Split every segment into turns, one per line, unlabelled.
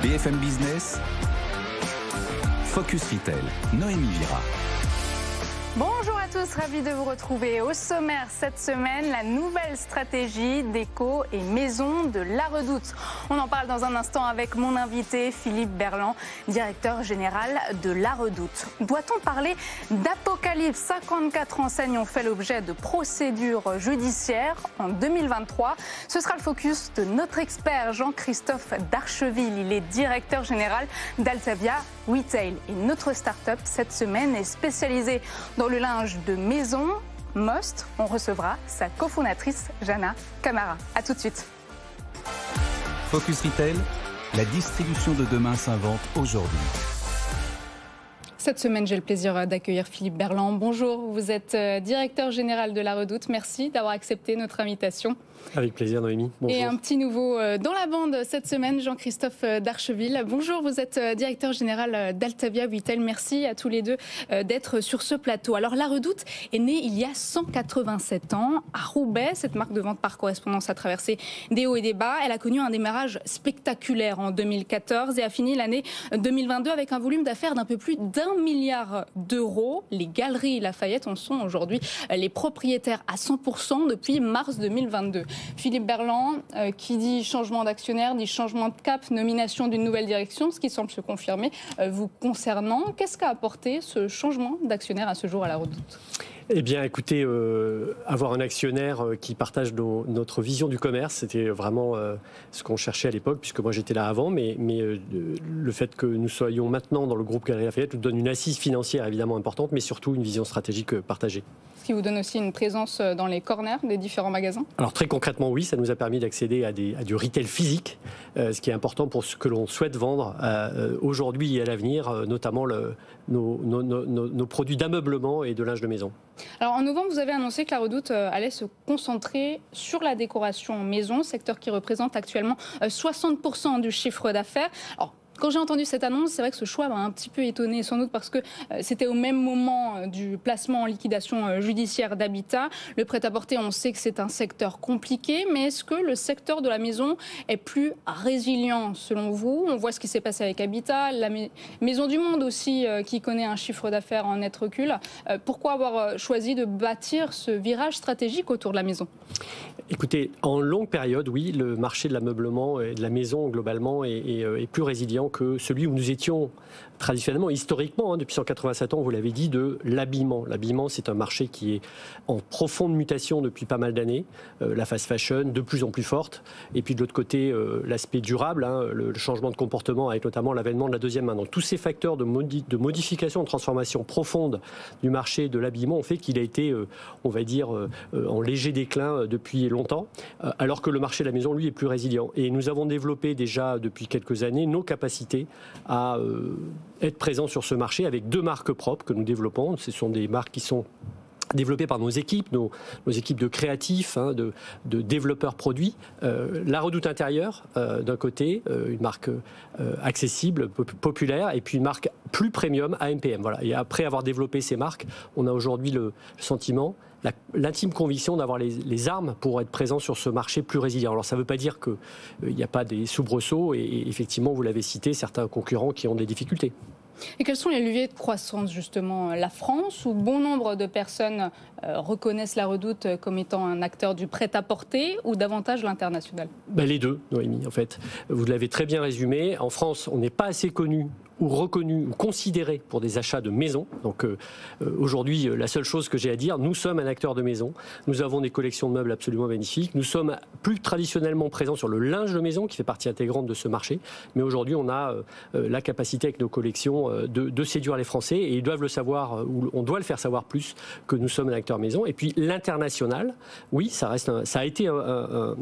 BFM Business, Focus Retail, Noémie Vira.
Bonjour à tous, ravi de vous retrouver. Au sommaire cette semaine, la nouvelle stratégie déco et maison de La Redoute. On en parle dans un instant avec mon invité Philippe Berland, directeur général de La Redoute. Doit-on parler d'apocalypse? 54 enseignes ont fait l'objet de procédures judiciaires en 2023. Ce sera le focus de notre expert Jean-Christophe Darcheville. Il est directeur général d'Altavia Retail. Et notre start-up cette semaine est spécialisée dans le linge de maison, Most. On recevra sa cofondatrice Jana Camara. A tout de suite.
Focus Retail, la distribution de demain s'invente aujourd'hui.
Cette semaine, j'ai le plaisir d'accueillir Philippe Berland. Bonjour, vous êtes directeur général de La Redoute. Merci d'avoir accepté notre invitation.
Avec plaisir, Noémie. Bonjour.
Et un petit nouveau dans la bande cette semaine, Jean-Christophe Darcheville. Bonjour, vous êtes directeur général d'Altavia Retail. Merci à tous les deux d'être sur ce plateau. Alors, La Redoute est née il y a 187 ans à Roubaix. Cette marque de vente par correspondance a traversé des hauts et des bas. Elle a connu un démarrage spectaculaire en 2014 et a fini l'année 2022 avec un volume d'affaires d'un peu plus d'1 milliard d'euros. Les Galeries Lafayette en sont aujourd'hui les propriétaires à 100% depuis mars 2022. Philippe Berland, qui dit changement d'actionnaire, dit changement de cap, nomination d'une nouvelle direction, ce qui semble se confirmer vous concernant. Qu'est-ce qu'a apporté ce changement d'actionnaire à ce jour à La Redoute ?
Eh bien, écoutez, avoir un actionnaire qui partage notre vision du commerce, c'était vraiment ce qu'on cherchait à l'époque, puisque moi j'étais là avant, mais le fait que nous soyons maintenant dans le groupe Galeries Lafayette nous donne une assise financière évidemment importante, mais surtout une vision stratégique partagée.
Ce qui vous donne aussi une présence dans les corners des différents magasins ? Alors
très concrètement, oui, ça nous a permis d'accéder à du retail physique, ce qui est important pour ce que l'on souhaite vendre aujourd'hui et à l'avenir, notamment nos produits d'ameublement et de linge de maison.
Alors en novembre, vous avez annoncé que La Redoute allait se concentrer sur la décoration maison, secteur qui représente actuellement 60% du chiffre d'affaires. Alors, quand j'ai entendu cette annonce, c'est vrai que ce choix m'a un petit peu étonné, sans doute parce que c'était au même moment du placement en liquidation judiciaire d'Habitat. Le prêt-à-porter, on sait que c'est un secteur compliqué, mais est-ce que le secteur de la maison est plus résilient selon vous ? On voit ce qui s'est passé avec Habitat, la Maison du Monde aussi, qui connaît un chiffre d'affaires en net recul. Pourquoi avoir choisi de bâtir ce virage stratégique autour de la maison ?
Écoutez, en longue période, oui, le marché de l'ameublement et de la maison globalement est plus résilient que celui où nous étions traditionnellement, historiquement, depuis 187 ans, vous l'avez dit, de l'habillement. L'habillement, c'est un marché qui est en profonde mutation depuis pas mal d'années. La fast fashion, de plus en plus forte. Et puis de l'autre côté, l'aspect durable, le changement de comportement avec notamment l'avènement de la deuxième main. Donc tous ces facteurs de modification, de transformation profonde du marché de l'habillement ont fait qu'il a été, on va dire, en léger déclin depuis longtemps, alors que le marché de la maison, lui, est plus résilient. Et nous avons développé déjà depuis quelques années nos capacités à être présents sur ce marché avec 2 marques propres que nous développons. Ce sont des marques qui sont développées par nos équipes, nos équipes de créatifs, de développeurs produits. La Redoute Intérieure, d'un côté, une marque accessible, populaire, et puis une marque plus premium, AMPM. Voilà. Et après avoir développé ces marques, on a aujourd'hui le sentiment, l'intime conviction d'avoir les armes pour être présent sur ce marché plus résilient. Alors ça ne veut pas dire qu'il n'y a pas des soubresauts et effectivement, vous l'avez cité, certains concurrents qui ont des difficultés.
Et quels sont les leviers de croissance justement ? La France, où bon nombre de personnes reconnaissent La Redoute comme étant un acteur du prêt-à-porter, ou davantage l'international ?
Les deux, Noémie, en fait. Vous l'avez très bien résumé. En France, on n'est pas assez connu ou reconnu ou considéré pour des achats de maison. Donc aujourd'hui, la seule chose que j'ai à dire, nous sommes un acteur de maison. Nous avons des collections de meubles absolument magnifiques. Nous sommes plus traditionnellement présents sur le linge de maison, qui fait partie intégrante de ce marché. Mais aujourd'hui, on a la capacité avec nos collections de séduire les Français. Et ils doivent le savoir, ou on doit le faire savoir plus, que nous sommes un acteur maison. Et puis l'international, oui, ça a été une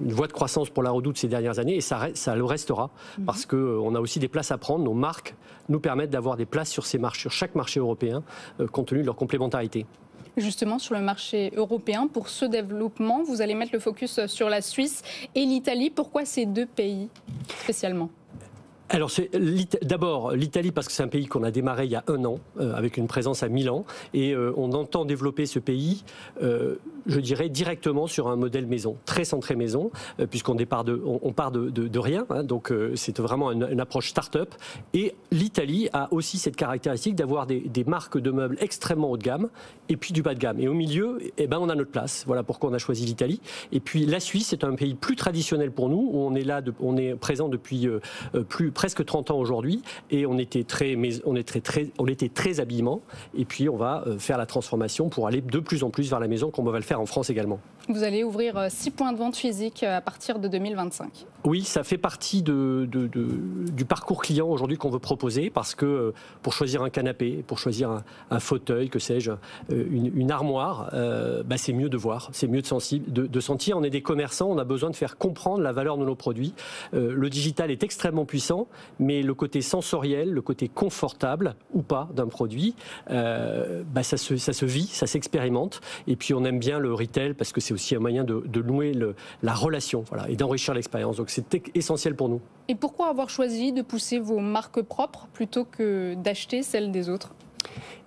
voie de croissance pour La Redoute ces dernières années. Et ça le restera. Parce qu'on a aussi des places à prendre. Nos marques nous permettent d'avoir des places sur chaque marché européen, compte tenu de leur complémentarité.
Justement, sur le marché européen, pour ce développement, vous allez mettre le focus sur la Suisse et l'Italie. Pourquoi ces 2 pays spécialement ?
Alors, d'abord, l'Italie, parce que c'est un pays qu'on a démarré il y a 1 an, avec une présence à Milan, et on entend développer ce pays je dirais, directement sur un modèle maison, très centré maison, puisqu'on part de rien. Hein, donc c'est vraiment une approche start-up. Et l'Italie a aussi cette caractéristique d'avoir des marques de meubles extrêmement haut de gamme et puis du bas de gamme. Et au milieu, on a notre place. Voilà pourquoi on a choisi l'Italie. Et puis la Suisse est un pays plus traditionnel pour nous, où on est présent depuis presque 30 ans aujourd'hui, et on était très habillement. Et puis on va faire la transformation pour aller de plus en plus vers la maison, comme on va le faire en France également.
Vous allez ouvrir 6 points de vente physiques à partir de 2025.
Oui, ça fait partie du parcours client aujourd'hui qu'on veut proposer, parce que pour choisir un canapé, pour choisir un fauteuil, que sais-je, une armoire, c'est mieux de voir, c'est mieux de sentir. On est des commerçants, on a besoin de faire comprendre la valeur de nos produits. Le digital est extrêmement puissant, mais le côté sensoriel, le côté confortable ou pas d'un produit, ça se vit, ça s'expérimente. Et puis on aime bien le retail parce que c'est aussi un moyen de nouer la relation, voilà, et d'enrichir l'expérience. Donc c'est essentiel pour nous. Et
pourquoi avoir choisi de pousser vos marques propres plutôt que d'acheter celles des autres ?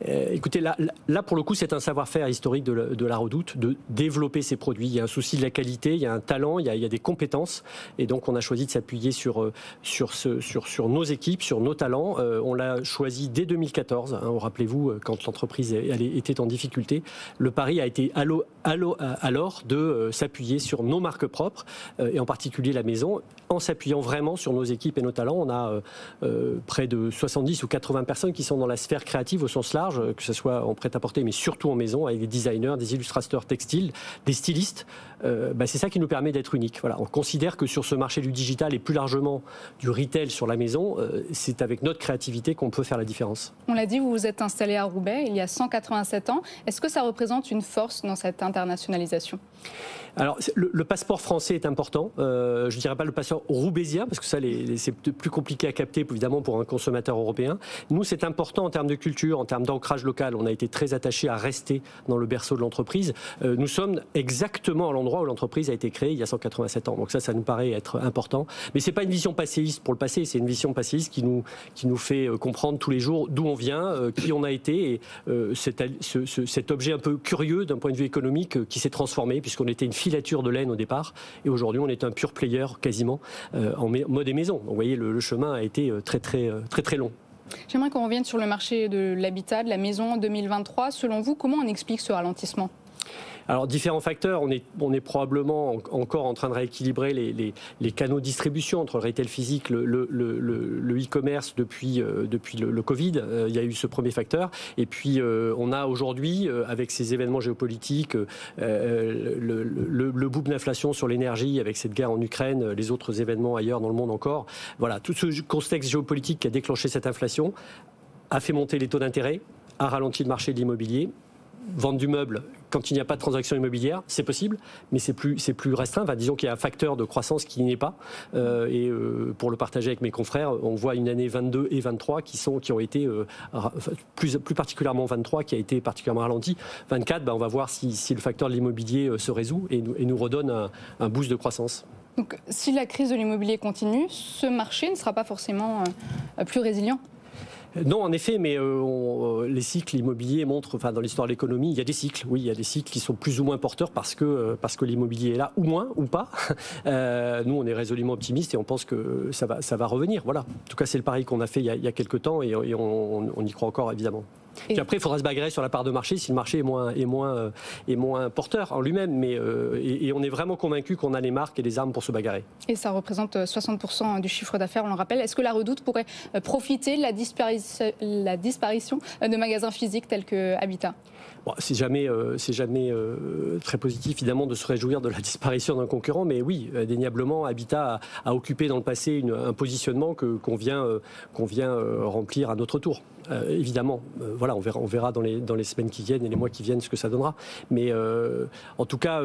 Écoutez, là pour le coup, c'est un savoir-faire historique de la Redoute de développer ces produits. Il y a un souci de la qualité, il y a un talent, il y a des compétences, et donc on a choisi de s'appuyer sur nos équipes, sur nos talents. On l'a choisi dès 2014. Hein, rappelez-vous, quand l'entreprise était en difficulté, le pari a été alors de s'appuyer sur nos marques propres, et en particulier la maison, en s'appuyant vraiment sur nos équipes et nos talents. On a près de 70 ou 80 personnes qui sont dans la sphère créative au sens large, que ce soit en prêt-à-porter, mais surtout en maison, avec des designers, des illustrateurs textiles, des stylistes. C'est ça qui nous permet d'être uniques. Voilà. On considère que sur ce marché du digital et plus largement du retail sur la maison, c'est avec notre créativité qu'on peut faire la différence.
On l'a dit, vous vous êtes installé à Roubaix il y a 187 ans. Est-ce que ça représente une force dans cette internationalisation ?
Alors, le passeport français est important. Je ne dirais pas le passeport roubaisien, parce que ça, c'est plus compliqué à capter, évidemment, pour un consommateur européen. Nous, c'est important en termes de culture, en termes d'ancrage local. On a été très attachés à rester dans le berceau de l'entreprise. Nous sommes exactement à l'endroit où l'entreprise a été créée il y a 187 ans. Donc ça nous paraît être important. Mais ce n'est pas une vision passéiste pour le passé, c'est une vision passéiste qui nous fait comprendre tous les jours d'où on vient, qui on a été, et cet objet un peu curieux d'un point de vue économique qui s'est transformé, puisqu'on était une filature de laine au départ, et aujourd'hui on est un pure player quasiment en mode et maison. Donc vous voyez, le chemin a été très long.
J'aimerais qu'on revienne sur le marché de l'habitat, de la maison en 2023. Selon vous, comment on explique ce ralentissement ?
Alors, différents facteurs. On est probablement encore en train de rééquilibrer les canaux de distribution entre le retail physique, le e-commerce depuis le Covid. Il y a eu ce premier facteur. Et puis, on a aujourd'hui, avec ces événements géopolitiques, le boom d'inflation sur l'énergie, avec cette guerre en Ukraine, les autres événements ailleurs dans le monde encore. Voilà, tout ce contexte géopolitique qui a déclenché cette inflation a fait monter les taux d'intérêt, a ralenti le marché de l'immobilier. Vendre du meuble quand il n'y a pas de transaction immobilière, c'est possible, mais c'est plus restreint. Enfin, disons qu'il y a un facteur de croissance qui n'y est pas. Pour le partager avec mes confrères, on voit une année 22 et 23 qui ont été, plus particulièrement 23, qui a été particulièrement ralenti. 24, on va voir si le facteur de l'immobilier se résout et nous redonne un boost de croissance.
Donc, si la crise de l'immobilier continue, ce marché ne sera pas forcément plus résilient ?
Non, en effet, mais les cycles immobiliers montrent, dans l'histoire de l'économie, il y a des cycles. Oui, il y a des cycles qui sont plus ou moins porteurs parce que l'immobilier est là, ou moins, ou pas. Nous, on est résolument optimistes et on pense que ça va revenir. Voilà. En tout cas, c'est le pari qu'on a fait il y a quelques temps et on y croit encore, évidemment. Puis après, il faudra se bagarrer sur la part de marché si le marché est moins porteur en lui-même. Mais on est vraiment convaincu qu'on a les marques et les armes pour se bagarrer. Et
ça représente 60% du chiffre d'affaires, on le rappelle. Est-ce que la Redoute pourrait profiter de la disparition de magasins physiques tels que Habitat ?
Bon, c'est jamais très positif, évidemment, de se réjouir de la disparition d'un concurrent, mais oui, indéniablement, Habitat a occupé dans le passé un positionnement qu'on vient remplir à notre tour. Évidemment, voilà, on verra dans les semaines qui viennent et les mois qui viennent ce que ça donnera. Mais en tout cas,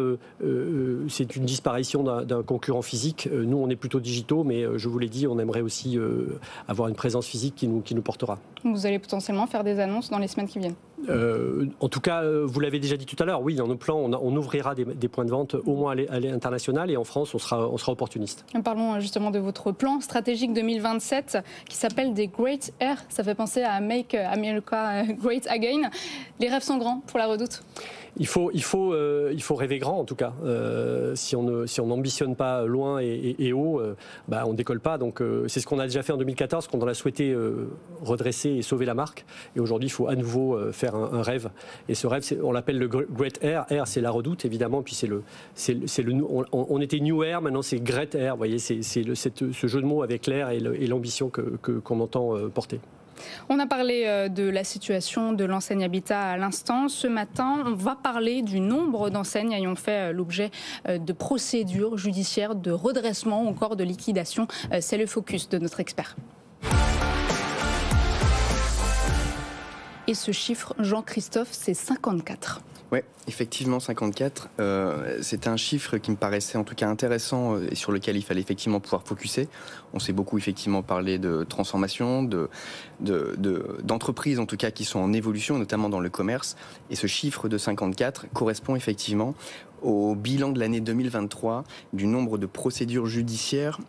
c'est une disparition d'un concurrent physique. Nous, on est plutôt digitaux, mais je vous l'ai dit, on aimerait aussi avoir une présence physique qui nous portera.
Vous allez potentiellement faire des annonces dans les semaines qui viennent ?
En tout cas, vous l'avez déjà dit tout à l'heure, oui, dans nos plans, on ouvrira des points de vente au moins à l'international et en France, on sera opportuniste.
Parlons justement de votre plan stratégique 2027 qui s'appelle des Great Air. Ça fait penser à Make America Great Again. Les rêves sont grands pour la Redoute ?
Il faut rêver grand en tout cas. Si on n'ambitionne pas loin et haut, on décolle pas. Donc c'est ce qu'on a déjà fait en 2014, qu'on a souhaité redresser et sauver la marque. Et aujourd'hui, il faut à nouveau faire un rêve. Et ce rêve, on l'appelle le Great Air. Air, c'est la Redoute évidemment. Puis on était New Air, maintenant c'est Great Air. Vous voyez, c'est ce jeu de mots avec l'air et l'ambition qu'on entend porter.
On a parlé de la situation de l'enseigne Habitat à l'instant. Ce matin, on va parler du nombre d'enseignes ayant fait l'objet de procédures judiciaires, de redressement ou encore de liquidation. C'est le focus de notre expert. Et ce chiffre, Jean-Christophe, c'est 54.
Oui, effectivement, 54. C'était un chiffre qui me paraissait en tout cas intéressant et sur lequel il fallait effectivement pouvoir focuser. On s'est beaucoup effectivement parlé de transformation, d'entreprises en tout cas qui sont en évolution, notamment dans le commerce. Et ce chiffre de 54 correspond effectivement au bilan de l'année 2023 du nombre de procédures judiciaires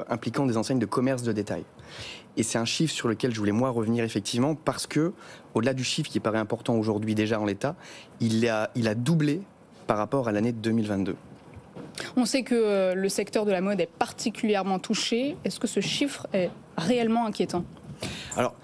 impliquant des enseignes de commerce de détail. Et c'est un chiffre sur lequel je voulais moi revenir effectivement parce que, au-delà du chiffre qui paraît important aujourd'hui déjà en l'état, il a doublé par rapport à l'année 2022.
On sait que le secteur de la mode est particulièrement touché. Est-ce que ce chiffre est réellement inquiétant ?
Alors,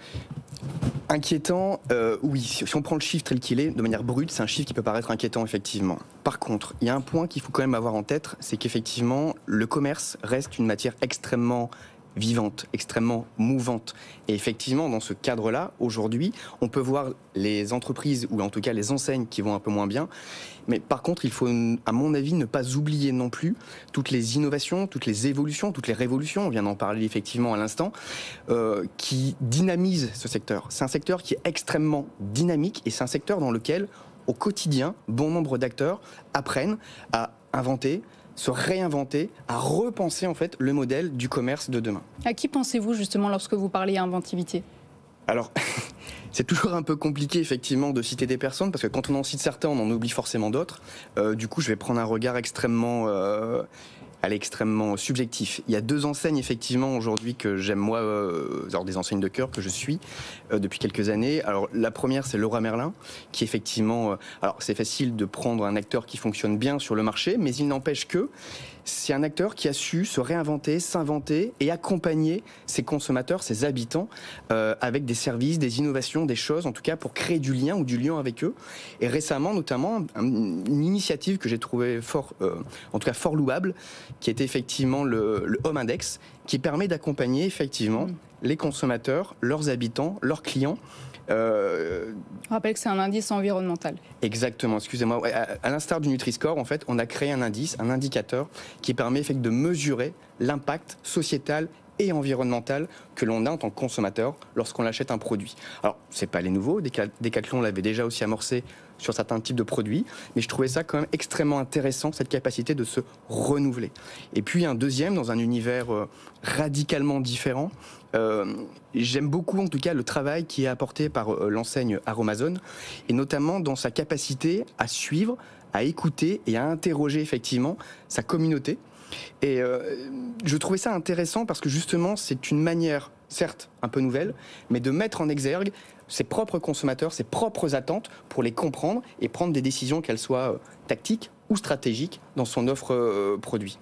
inquiétant, oui. Si on prend le chiffre tel qu'il est, de manière brute, c'est un chiffre qui peut paraître inquiétant, effectivement. Par contre, il y a un point qu'il faut quand même avoir en tête, c'est qu'effectivement, le commerce reste une matière extrêmement vivante, extrêmement mouvante. Et effectivement, dans ce cadre-là, aujourd'hui, on peut voir les entreprises, ou en tout cas les enseignes qui vont un peu moins bien. Mais par contre, il faut, à mon avis, ne pas oublier non plus toutes les innovations, toutes les évolutions, toutes les révolutions, on vient d'en parler effectivement à l'instant, qui dynamisent ce secteur. C'est un secteur qui est extrêmement dynamique et c'est un secteur dans lequel, au quotidien, bon nombre d'acteurs apprennent à inventer, se réinventer, à repenser en fait le modèle du commerce de demain.
À qui pensez-vous justement lorsque vous parlez inventivité ?
Alors, c'est toujours un peu compliqué effectivement de citer des personnes parce que quand on en cite certains, on en oublie forcément d'autres. Du coup, je vais prendre un regard extrêmement subjectif. Il y a deux enseignes effectivement aujourd'hui que j'aime moi, alors des enseignes de cœur que je suis depuis quelques années. Alors la première c'est Leroy Merlin qui effectivement, alors c'est facile de prendre un acteur qui fonctionne bien sur le marché, mais il n'empêche que c'est un acteur qui a su se réinventer, s'inventer et accompagner ses consommateurs, ses habitants avec des services, des innovations, des choses en tout cas pour créer du lien ou du lien avec eux. Et récemment notamment une initiative que j'ai trouvée fort louable, qui était effectivement le Home Index, qui permet d'accompagner effectivement les consommateurs, leurs habitants, leurs clients.
Je rappelle que c'est un indice environnemental.
Exactement, excusez-moi. À l'instar du Nutri-Score, en fait, on a créé un indice, un indicateur qui permet de mesurer l'impact sociétal et environnemental que l'on a en tant que consommateur lorsqu'on achète un produit. Alors, c'est pas les nouveaux, Decathlon l'avait déjà aussi amorcé sur certains types de produits, mais je trouvais ça quand même extrêmement intéressant, cette capacité de se renouveler. Et puis un deuxième, dans un univers radicalement différent, j'aime beaucoup en tout cas le travail qui est apporté par l'enseigne Aromazone, et notamment dans sa capacité à suivre, à écouter et à interroger effectivement sa communauté. Et je trouvais ça intéressant parce que justement c'est une manière, certes un peu nouvelle, mais de mettre en exergue ses propres consommateurs, ses propres attentes pour les comprendre et prendre des décisions, qu'elles soient tactiques ou stratégiques dans son offre produit.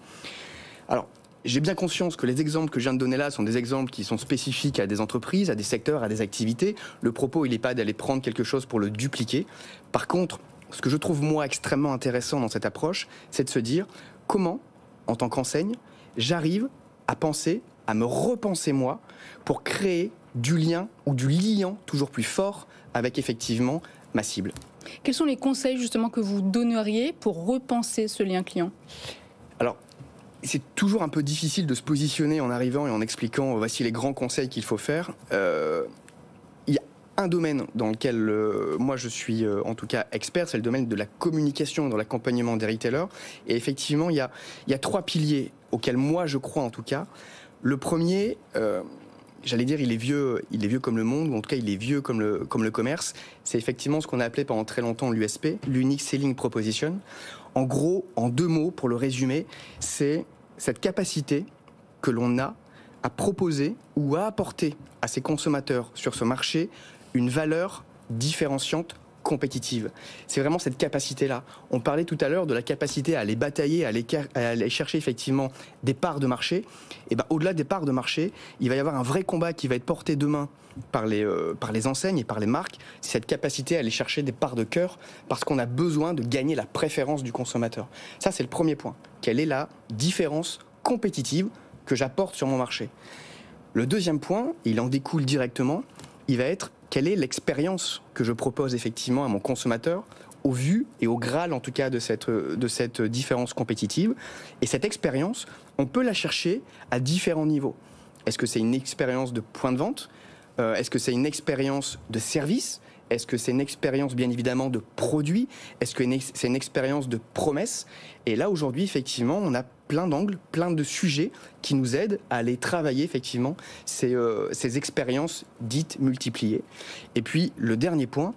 Alors, j'ai bien conscience que les exemples que je viens de donner là sont des exemples qui sont spécifiques à des entreprises, à des secteurs, à des activités. Le propos, il n'est pas d'aller prendre quelque chose pour le dupliquer. Par contre, ce que je trouve moi extrêmement intéressant dans cette approche, c'est de se dire comment, en tant qu'enseigne, j'arrive à penser, à me repenser moi, pour créer du lien ou du liant toujours plus fort avec effectivement ma cible.
Quels sont les conseils justement que vous donneriez pour repenser ce lien client ?
Alors, c'est toujours un peu difficile de se positionner en arrivant et en expliquant voici les grands conseils qu'il faut faire. Il y a un domaine dans lequel moi je suis en tout cas expert, c'est le domaine de la communication dans l'accompagnement des retailers. Et effectivement, il y a trois piliers auxquels moi je crois en tout cas. Le premier, j'allais dire, il est vieux comme le monde, ou en tout cas il est vieux comme le commerce. C'est effectivement ce qu'on a appelé pendant très longtemps l'USP, l'Unique Selling Proposition. En gros, en deux mots, pour le résumer, c'est cette capacité que l'on a à proposer ou à apporter à ses consommateurs sur ce marché une valeur différenciante compétitive. C'est vraiment cette capacité-là. On parlait tout à l'heure de la capacité à aller batailler, à aller chercher effectivement des parts de marché. Et ben, au-delà des parts de marché, il va y avoir un vrai combat qui va être porté demain par les enseignes et par les marques. C'est cette capacité à aller chercher des parts de cœur parce qu'on a besoin de gagner la préférence du consommateur. Ça, c'est le premier point. Quelle est la différence compétitive que j'apporte sur mon marché? Le deuxième point, il en découle directement, il va être quelle est l'expérience que je propose effectivement à mon consommateur au vu et au Graal en tout cas de cette différence compétitive. Et cette expérience, on peut la chercher à différents niveaux. Est-ce que c'est une expérience de point de vente? Est-ce que c'est une expérience de service? Est-ce que c'est une expérience bien évidemment de produit? Est-ce que c'est une expérience de promesse? Et là aujourd'hui effectivement on a plein d'angles, plein de sujets qui nous aident à aller travailler effectivement ces expériences dites multipliées. Et puis le dernier point,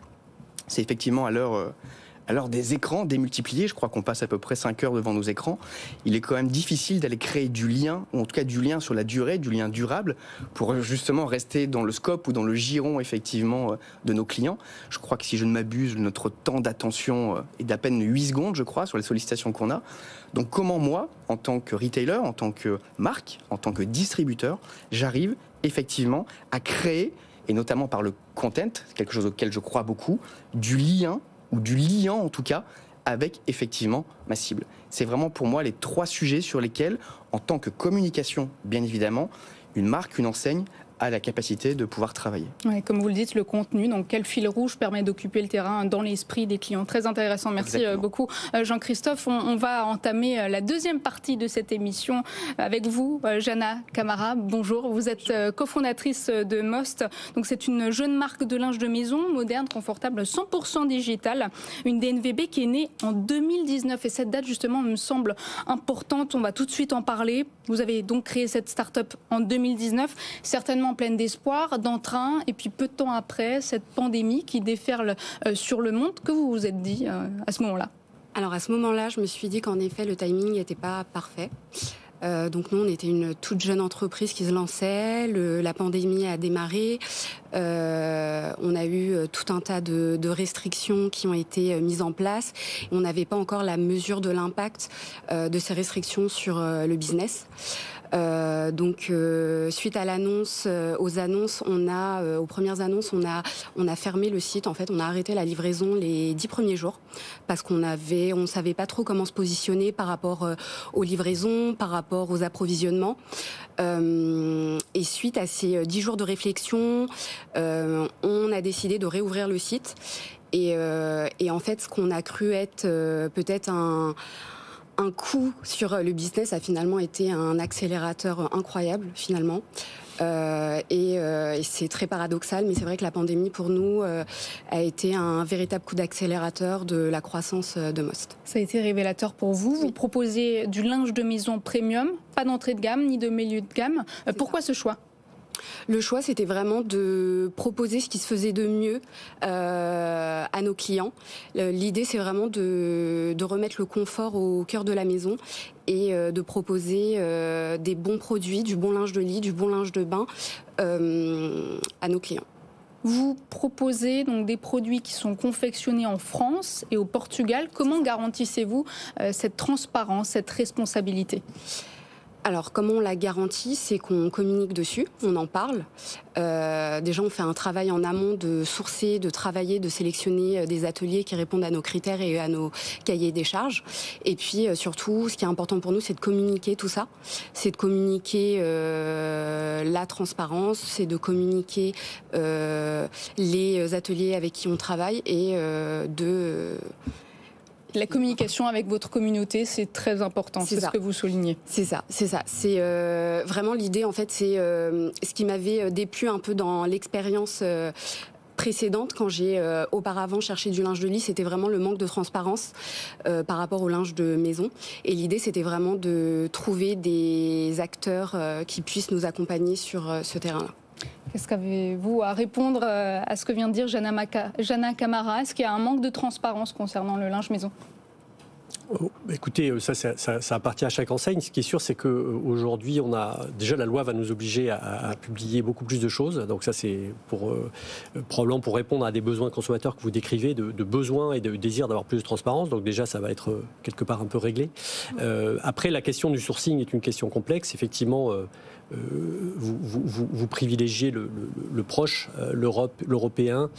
c'est effectivement à l'heure des écrans démultipliés, je crois qu'on passe à peu près 5 heures devant nos écrans, il est quand même difficile d'aller créer du lien, ou en tout cas du lien sur la durée, du lien durable, pour justement rester dans le scope ou dans le giron effectivement de nos clients. Je crois que si je ne m'abuse, notre temps d'attention est d'à peine 8 secondes, je crois, sur les sollicitations qu'on a. Donc comment moi, en tant que retailer, en tant que marque, en tant que distributeur, j'arrive effectivement à créer, et notamment par le content, quelque chose auquel je crois beaucoup, du lien ou du liant en tout cas, avec effectivement ma cible. C'est vraiment pour moi les 3 sujets sur lesquels, en tant que communication, bien évidemment, une marque, une enseigne a la capacité de pouvoir travailler.
Ouais, comme vous le dites, le contenu, donc quel fil rouge permet d'occuper le terrain dans l'esprit des clients. Très intéressant, merci beaucoup Jean-Christophe. On va entamer la deuxième partie de cette émission avec vous, Jana Camara. Bonjour, vous êtes cofondatrice de Most. Donc c'est une jeune marque de linge de maison, moderne, confortable, 100% digitale. Une DNVB qui est née en 2019 et cette date justement me semble importante. On va tout de suite en parler. Vous avez donc créé cette start-up en 2019, certainement pleine d'espoir, d'entrain, et puis peu de temps après, cette pandémie qui déferle sur le monde. Que vous vous êtes dit à ce moment-là?
Alors à ce moment-là, je me suis dit qu'en effet, le timing n'était pas parfait. Donc nous, on était une toute jeune entreprise qui se lançait, la pandémie a démarré, on a eu tout un tas de restrictions qui ont été mises en place. On n'avait pas encore la mesure de l'impact de ces restrictions sur le business. Donc suite à l'annonce, aux premières annonces, on a fermé le site. En fait, on a arrêté la livraison les 10 premiers jours parce qu'on savait pas trop comment se positionner par rapport aux livraisons, par rapport aux approvisionnements. Et suite à ces 10 jours de réflexion, on a décidé de réouvrir le site. Et en fait, ce qu'on a cru être peut-être un coup sur le business a finalement été un accélérateur incroyable finalement. Et c'est très paradoxal, mais c'est vrai que la pandémie pour nous a été un véritable coup d'accélérateur de la croissance de Most.
Ça a été révélateur pour vous. Vous proposez du linge de maison premium, pas d'entrée de gamme ni de milieu de gamme. Pourquoi ce choix ?
Le choix, c'était vraiment de proposer ce qui se faisait de mieux à nos clients. L'idée, c'est vraiment de remettre le confort au cœur de la maison et de proposer des bons produits, du bon linge de lit, du bon linge de bain à nos clients.
Vous proposez donc des produits qui sont confectionnés en France et au Portugal. Comment garantissez-vous cette transparence, cette responsabilité ?
Alors, comment on la garantit, c'est qu'on communique dessus, on en parle. Déjà, on fait un travail en amont de sourcer, de travailler, de sélectionner des ateliers qui répondent à nos critères et à nos cahiers des charges. Et puis, surtout, ce qui est important pour nous, c'est de communiquer tout ça. C'est de communiquer la transparence, c'est de communiquer les ateliers avec qui on travaille et
La communication avec votre communauté, c'est très important, c'est ce que vous soulignez.
C'est ça. C'est vraiment l'idée, en fait, c'est ce qui m'avait déplu un peu dans l'expérience précédente, quand j'ai auparavant cherché du linge de lit, c'était vraiment le manque de transparence par rapport au linge de maison. Et l'idée, c'était vraiment de trouver des acteurs qui puissent nous accompagner sur ce terrain-là.
Qu'est-ce qu'avez-vous à répondre à ce que vient de dire Jana Camara ? Est-ce qu'il y a un manque de transparence concernant le linge maison ?
Écoutez, ça appartient à chaque enseigne. Ce qui est sûr, c'est qu'aujourd'hui, déjà la loi va nous obliger à publier beaucoup plus de choses. Donc ça, c'est probablement pour répondre à des besoins consommateurs que vous décrivez, de besoins et de désir d'avoir plus de transparence. Donc déjà, ça va être quelque part un peu réglé. Après, la question du sourcing est une question complexe. Effectivement, vous privilégiez le proche, l'européen.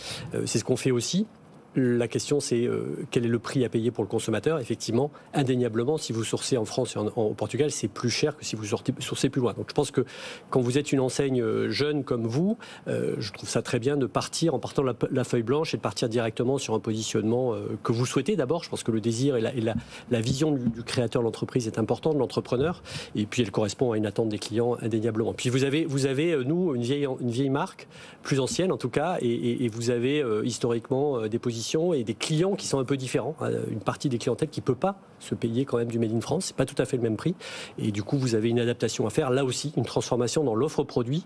C'est ce qu'on fait aussi. La question, c'est quel est le prix à payer pour le consommateur. Effectivement, indéniablement, si vous sourcez en France et au Portugal, c'est plus cher que si vous sourcez plus loin. Donc je pense que quand vous êtes une enseigne jeune comme vous, je trouve ça très bien de partir en partant de la feuille blanche et de partir directement sur un positionnement que vous souhaitez d'abord. Je pense que le désir et la vision du créateur de l'entreprise est importante, de l'entrepreneur, et puis elle correspond à une attente des clients indéniablement. Puis vous avez nous, une vieille marque, plus ancienne en tout cas, et vous avez historiquement des positions et des clients qui sont un peu différents. Une partie des clientèles qui ne peut pas se payer quand même du Made in France, c'est pas tout à fait le même prix. Et du coup, vous avez une adaptation à faire. Là aussi, une transformation dans l'offre produit.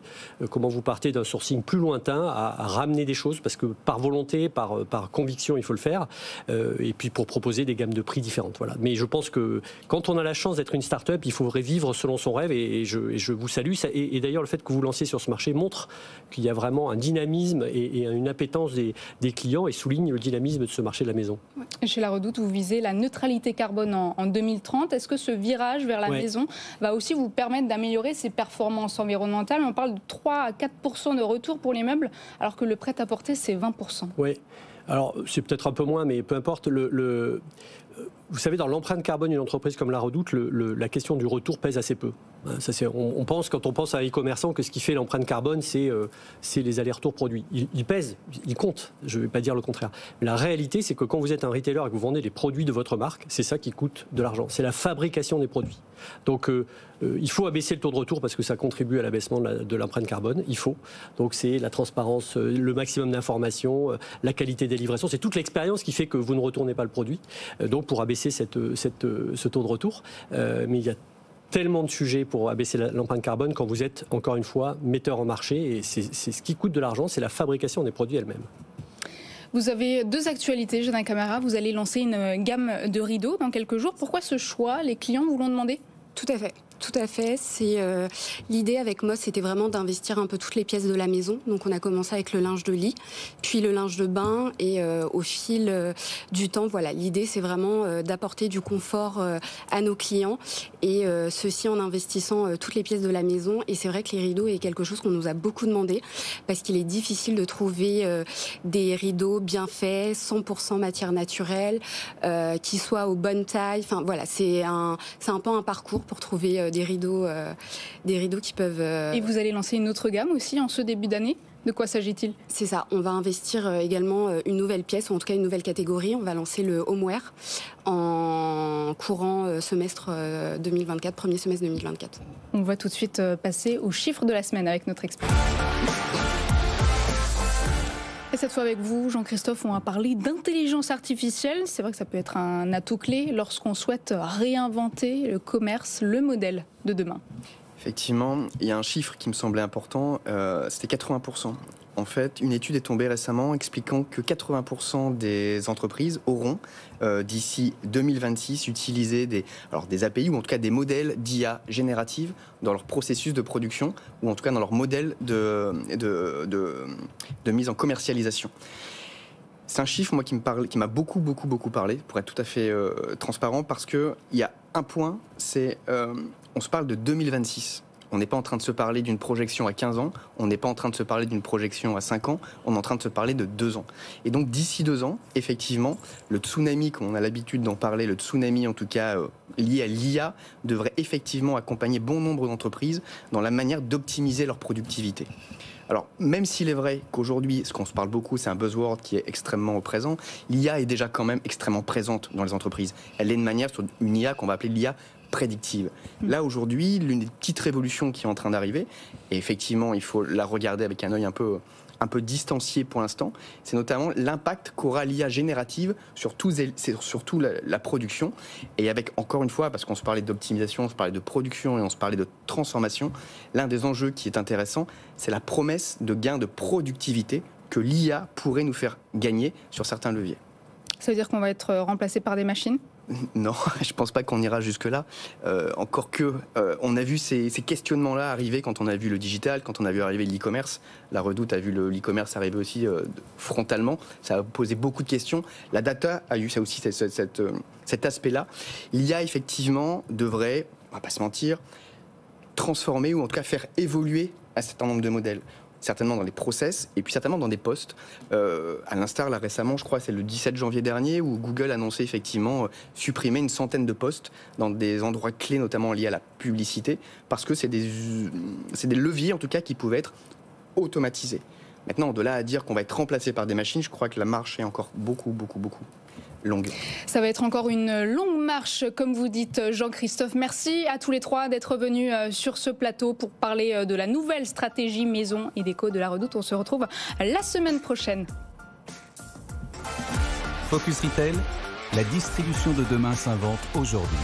Comment vous partez d'un sourcing plus lointain à ramener des choses, parce que par volonté, par conviction, il faut le faire. Et puis pour proposer des gammes de prix différentes. Voilà. Mais je pense que quand on a la chance d'être une start-up, il faudrait vivre selon son rêve. Et je vous salue. Et d'ailleurs, le fait que vous lanciez sur ce marché montre qu'il y a vraiment un dynamisme et une appétence des clients et souligne le dynamisme de ce marché de la maison.
Chez La Redoute, vous visez la neutralité carbone en 2030. Est-ce que ce virage vers la maison va aussi vous permettre d'améliorer ses performances environnementales? On parle de 3 à 4% de retour pour les meubles, alors que le prêt-à-porter, c'est 20%.
Oui. Alors, c'est peut-être un peu moins, mais peu importe. Vous savez, dans l'empreinte carbone d'une entreprise comme La Redoute, la question du retour pèse assez peu. On pense, quand on pense à e-commerçant, que ce qui fait l'empreinte carbone, c'est les allers-retours produits. Il pèse, il compte, je ne vais pas dire le contraire. Mais la réalité, c'est que quand vous êtes un retailer et que vous vendez les produits de votre marque, c'est ça qui coûte de l'argent. C'est la fabrication des produits. Donc, il faut abaisser le taux de retour parce que ça contribue à l'abaissement de l'empreinte carbone. Il faut. Donc, c'est la transparence, le maximum d'informations, la qualité des livraisons. C'est toute l'expérience qui fait que vous ne retournez pas le produit. Donc, pour abaisser ce taux de retour. Mais il y a tellement de sujets pour abaisser l'empreinte carbone quand vous êtes, encore une fois, metteur en marché. Et c'est ce qui coûte de l'argent, c'est la fabrication des produits elles-mêmes.
Vous avez 2 actualités, Jadin Camara. Vous allez lancer une gamme de rideaux dans quelques jours. Pourquoi ce choix? Les clients vous l'ont demandé?
Tout à fait. Tout à fait. C'est l'idée avec Moss, c'était vraiment d'investir un peu toutes les pièces de la maison. Donc on a commencé avec le linge de lit, puis le linge de bain, et au fil du temps, voilà, l'idée c'est vraiment d'apporter du confort à nos clients, et ceci en investissant toutes les pièces de la maison. Et c'est vrai que les rideaux est quelque chose qu'on nous a beaucoup demandé, parce qu'il est difficile de trouver des rideaux bien faits, 100% matière naturelle, qui soient aux bonnes tailles. Enfin voilà, c'est un peu un parcours pour trouver des rideaux qui peuvent...
Et vous allez lancer une autre gamme aussi en ce début d'année? De quoi s'agit-il?
C'est ça, on va investir également une nouvelle pièce, ou en tout cas une nouvelle catégorie. On va lancer le homeware en courant semestre 2024, premier semestre 2024.
On va tout de suite passer aux chiffres de la semaine avec notre expert. Et cette fois avec vous, Jean-Christophe, on va parler d'intelligence artificielle. C'est vrai que ça peut être un atout clé lorsqu'on souhaite réinventer le commerce, le modèle de demain.
Effectivement, il y a un chiffre qui me semblait important, c'était 80%. En fait, une étude est tombée récemment expliquant que 80% des entreprises auront, d'ici 2026, utilisé des API, ou en tout cas des modèles d'IA générative dans leur processus de production, ou en tout cas dans leur modèle de mise en commercialisation. C'est un chiffre, moi, qui m'a beaucoup parlé, pour être tout à fait transparent, parce qu'il y a un point, c'est on se parle de 2026. On n'est pas en train de se parler d'une projection à 15 ans, on n'est pas en train de se parler d'une projection à 5 ans, on est en train de se parler de 2 ans. Et donc d'ici 2 ans, effectivement, le tsunami, comme on a l'habitude d'en parler, le tsunami en tout cas lié à l'IA, devrait effectivement accompagner bon nombre d'entreprises dans la manière d'optimiser leur productivité. Alors, même s'il est vrai qu'aujourd'hui, ce qu'on se parle beaucoup, c'est un buzzword qui est extrêmement présent, l'IA est déjà quand même extrêmement présente dans les entreprises. Elle est de manière sur une IA qu'on va appeler l'IA prédictive. Là, aujourd'hui, l'une des petites révolutions qui est en train d'arriver, et effectivement, il faut la regarder avec un œil un peu distancié pour l'instant, c'est notamment l'impact qu'aura l'IA générative sur surtout la production. Et avec, encore une fois, parce qu'on se parlait d'optimisation, on se parlait de production et on se parlait de transformation, l'un des enjeux qui est intéressant, c'est la promesse de gain de productivité que l'IA pourrait nous faire gagner sur certains leviers.
Ça veut dire qu'on va être remplacé par des machines ?
Non, je pense pas qu'on ira jusque-là. Encore que, on a vu ces questionnements-là arriver quand on a vu le digital, quand on a vu arriver l'e-commerce. La Redoute a vu l'e-commerce arriver aussi frontalement. Ça a posé beaucoup de questions. La data a eu ça aussi, cet aspect-là. Il y a effectivement, devrait, on va pas se mentir, transformer ou en tout cas faire évoluer un certain nombre de modèles. Certainement dans les process et puis certainement dans des postes. À l'instar, là récemment, je crois, c'est le 17 janvier dernier où Google annonçait effectivement supprimer une centaine de postes dans des endroits clés, notamment liés à la publicité, parce que c'est des leviers en tout cas qui pouvaient être automatisés. Maintenant, de là à dire qu'on va être remplacé par des machines, je crois que la marche est encore beaucoup longue.
Ça va être encore une longue marche, comme vous dites, Jean-Christophe. Merci à tous les trois d'être venus sur ce plateau pour parler de la nouvelle stratégie maison et déco de la Redoute. On se retrouve la semaine prochaine.
Focus Retail, la distribution de demain s'invente aujourd'hui.